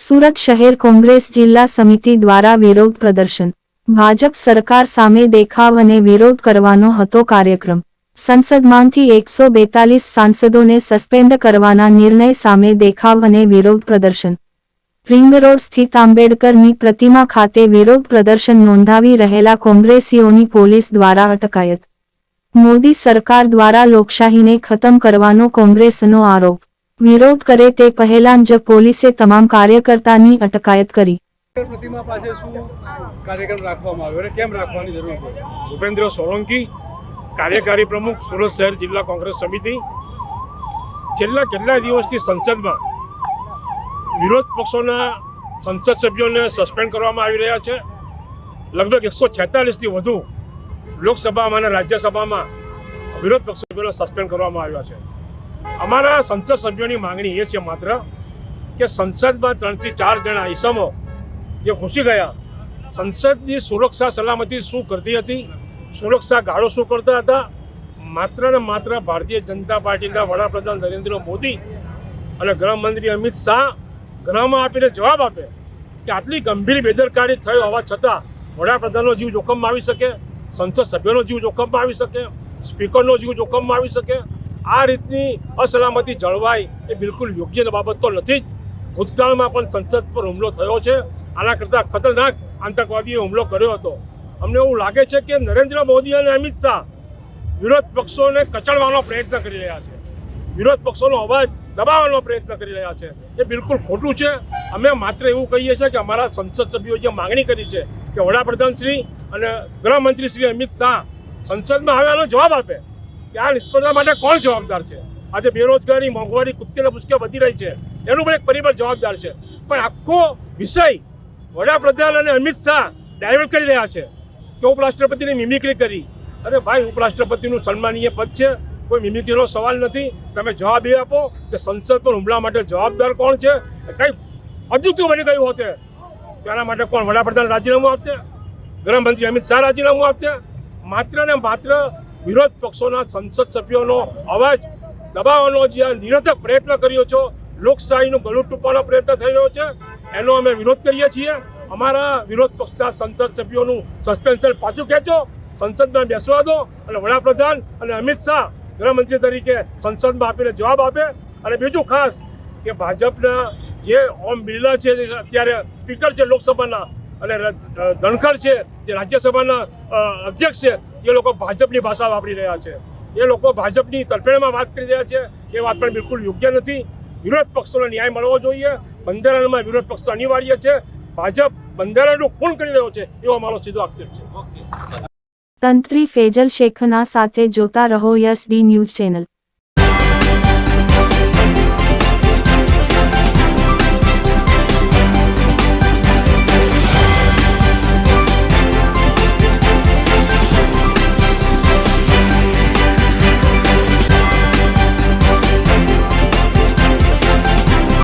સુરત શહેર કોંગ્રેસ જિલ્લા સમિતિ દ્વારા વિરોધ પ્રદર્શન। ભાજપ સરકાર સામે દેખાવ અને વિરોધ કરવાનો હતો કાર્યક્રમ। સંસદમાંથી 142 સાંસદોને સસ્પેન્ડ કરવાના નિર્ણય સામે દેખાવ અને વિરોધ પ્રદર્શન। રિંગ રોડ સ્થિત આંબેડકરની પ્રતિમા ખાતે વિરોધ પ્રદર્શન નોંધાવી રહેલા કોંગ્રેસીઓની પોલીસ દ્વારા અટકાયત। મોદી સરકાર દ્વારા લોકશાહીને ખતમ કરવાનો કોંગ્રેસનો આરોપ। વિરોધ કરે તે પહેલા જ પોલીસે તમામ કાર્યકર્તાની અટકાયત કરી। પ્રતિમા પાસે શું કાર્યક્રમ રાખવામાં આવ્યો અને કેમ રાખવાની જરૂર પડી? ભૂપેન્દ્ર સોલંકી, કાર્યકારી પ્રમુખ, સુરત શહેર જિલ્લા કોંગ્રેસ સમિતિ। છેલ્લા કેટલા દિવસથી સંસદમાં વિરોધ પક્ષોના સંસદ સભ્યોને સસ્પેન્ડ કરવામાં આવી રહ્યા છે। લગભગ 146થી વધુ લોકસભામાં અને રાજ્યસભામાં વિરોધ પક્ષ સભ્યોને સસ્પેન્ડ કરવામાં આવ્યા છે। અમારા સંસદ સભ્યોની માંગણી એ છે માત્ર કે સંસદમાં 3 થી 4 જણા ઈસમો જે ઘૂસી ગયા, સંસદની સુરક્ષા સલામતી શું કરતી હતી, સુરક્ષા ગાળો શું કરતા હતા, માત્ર ને માત્ર ભારતીય જનતા પાર્ટીના વડાપ્રધાન નરેન્દ્ર મોદી અને ગૃહમંત્રી અમિત શાહ ગૃહમાં આપીને જવાબ આપે કે આટલી ગંભીર બેદરકારી થઈ હોવા છતાં વડાપ્રધાનનો જીવ જોખમમાં આવી શકે, સંસદ સભ્યોનો જીવ જોખમમાં આવી શકે, સ્પીકરનો જીવ જોખમમાં આવી શકે। આ રીતની અસલામતી જળવાય એ બિલકુલ યોગ્ય બાબત તો નથી જ। ભૂતકાળમાં પણ સંસદ પર હુમલો થયો છે, આના કરતાં ખતરનાક આતંકવાદીએ હુમલો કર્યો હતો। અમને એવું લાગે છે કે નરેન્દ્ર મોદી અને અમિત શાહ વિરોધ પક્ષોને કચડવાનો પ્રયત્ન કરી રહ્યા છે, વિરોધ પક્ષોનો અવાજ દબાવવાનો પ્રયત્ન કરી રહ્યા છે। એ બિલકુલ ખોટું છે। અમે માત્ર એવું કહીએ છીએ કે અમારા સંસદ સભ્યોએ જે માગણી કરી છે કે વડાપ્રધાન શ્રી અને ગૃહમંત્રી શ્રી અમિત શાહ સંસદમાં હવે આનો જવાબ આપે કે આ નિષ્ફળતા માટે કોણ જવાબદાર છે। આજે બેરોજગારી, મોંઘવારી કૂદકે ને ભૂસકે વધી રહી છે, એનું પણ એક પરિબળ જવાબદાર છે। પણ આખો વિષય વડાપ્રધાન અને અમિત શાહ ડાયવર્ટ કરી રહ્યા છે કે ઉપરાષ્ટ્રપતિની મિમિક્રી કરી। અરે ભાઈ, ઉપરાષ્ટ્રપતિનું સન્માનીય પદ છે, કોઈ મિમિક્રીનો સવાલ નથી। તમે જવાબ એ આપો કે સંસદ પર હુમલા માટે જવાબદાર કોણ છે। કંઈ અદ્ભુત બની ગયું હોતે તેના માટે કોણ વડાપ્રધાન રાજીનામું આપશે, ગૃહમંત્રી અમિત શાહ રાજીનામું આપશે? માત્ર ને માત્ર વિરોધ પક્ષોના સંસદ સભ્યોનો અવાજ દબાવવાનો જે નિરર્થક પ્રયત્ન કર્યો છો, લોકશાહીનું ગળું ટૂંપવાનો પ્રયત્ન થઈ રહ્યો છે, એનો અમે વિરોધ કરીએ છીએ। અમારા વિરોધ પક્ષના સંસદ સભ્યોનું સસ્પેન્શન પાછું ખેંચો, સંસદમાં બેસવા દો અને વડાપ્રધાન અને અમિત શાહ ગૃહમંત્રી તરીકે સંસદમાં આપીને જવાબ આપે। અને બીજું ખાસ કે ભાજપના જે ઓમ બિરલા છે, અત્યારે સ્પીકર છે લોકસભાના, અને ધનખડ છે જે રાજ્યસભાના અધ્યક્ષ છે, એ લોકો ભાજપની ભાષા વાપરી રહ્યા છે, એ લોકો ભાજપની તરફેણમાં વાત કરી રહ્યા છે। એ વાત પણ બિલકુલ યોગ્ય નથી। વિરોધ પક્ષોને ન્યાય મળવો જોઈએ। બંધારણમાં વિરોધ પક્ષ અનિવાર્ય છે। ભાજપ બંધારણનું ખૂન કરી રહ્યો છે એવો અમારો સીધો આક્ષેપ છે। તંત્રી ફેજલ શેખના સાથે જોતા રહો યસ ડી ન્યૂઝ ચેનલ।